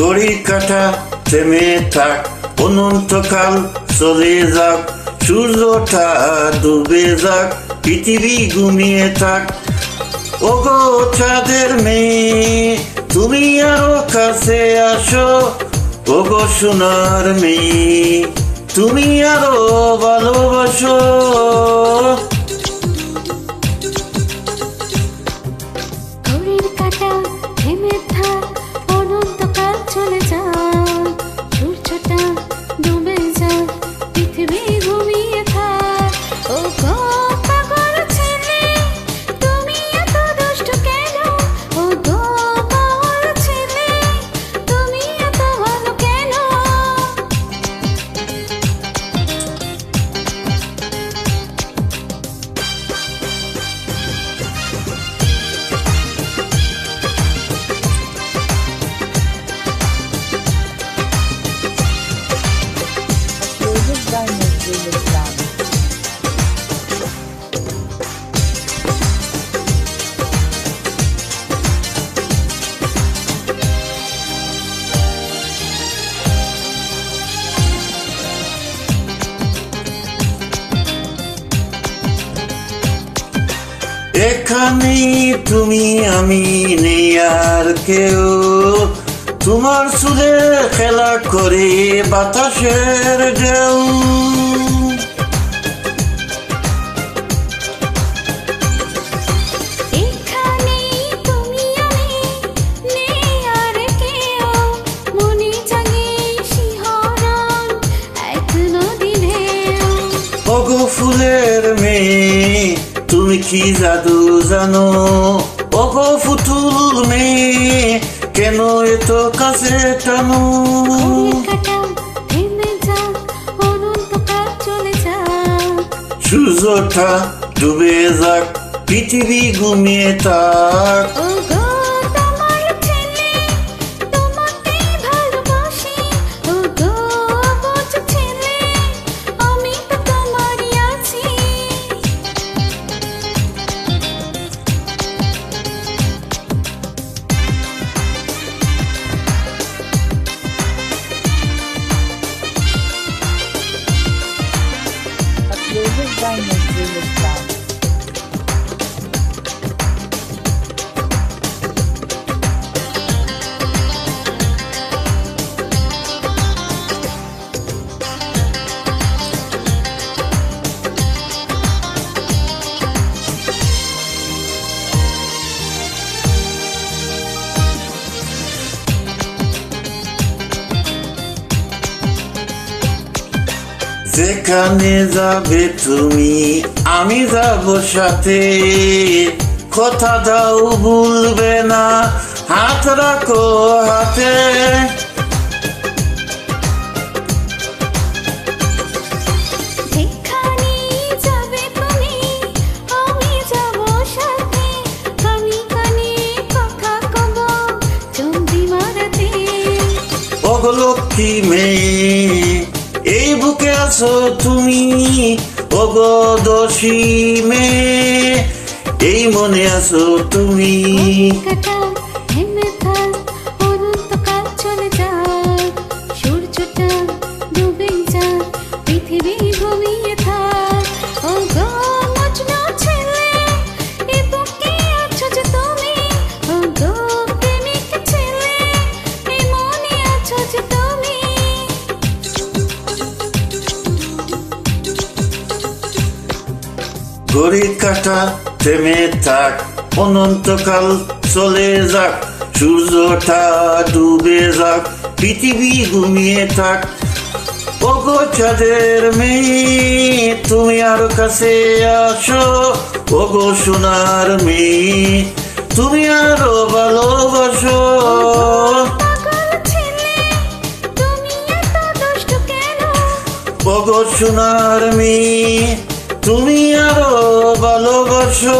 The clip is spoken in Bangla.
ঘড়ির কাঁটা থেমে থাক, অনন্তকাল চলে যাক, সূর্যটা ডুবে যাক, পৃথিবী ঘুমিয়ে থাক। ওগো চাঁদের মেয়ে, তুমি আরো কাছে আসো, ওগো সোনার মেয়ে, তুমি আরো ভালোবাসো। ঘড়ির কাঁটা থেমে থাক, অনন্তকাল চলে যাক, সূর্যটা ডুবে যাক, পৃথিবী ঘুমিয়ে থাক। ও গো পাগল ছেলে, তুমি এত দুষ্টু কেন? ও গো পাগল ছেলে, তুমি এত ভালো কেন? Music by Nazrul Islam. এখানে তুমি আমি নেই আর কেউ, তোমার চুলে খেলা করে বাতাসের ঢেউ। এখানে তুমি আমি নেই আর কেউ, মনে জাগে শিহরণ এক নদী ঢেউ। ওগো ফুলের মেয়ে, তুমি কি জাদু জানো? ওগো ফুতুল মেয়ে, কেন এত কাছে টানো? ঘড়ির কাঁটা থেমে যাক, অনন্তকাল চলে যাক, সূর্যটা ডুবে যাক, পৃথিবী ঘুমিয়ে থাক। ও গো তোমার ছেলে, তোমাকে ভালোবাসি। ও গো বোঝ ছেলে, আমি তো তোমারই আছি। Music by Nazrul Islam. যেখানে যাবে তুমি আমি যাব সাথে, কথা দাও ভুলবে না, হাত রাখো হাতে। যেখানে যাবে তুমি আমি যাব সাথে, কানে কানে কথা কব চন্দ্রিমা রাতে। ওগো লক্ষ্মী মেয়ে, এই বুকে আছো তুমি, ওগো দোষী মেয়ে, এই মনে আছো তুমি। কাঁটা থেমে থাক, অনন্তকাল চলে যাক, সূর্যটা ডুবে যাক, পৃথিবী ঘুমিয়ে থাক। ও গো মজনু ছেলে, এ বুকে আছো যে তুমি, ও গো প্রেমিক ছেলে, এ মনে আছো যে তুমি। ঘড়ির কাঁটা থেমে থাক, অনন্তকাল চলে যাক, সূর্যটা ডুবে যাক, পৃথিবী ঘুমিয়ে থাক। ওগো চাঁদের মেয়ে, তুমি আর কাছে আসো, ওগো সোনার মেয়ে, তুমি আরো ভালোবাসো। পাগল ছেলে, তুমি এত দুষ্টু কেন? ওগো সোনার মেয়ে, তুমি আরো ভালোবাসো।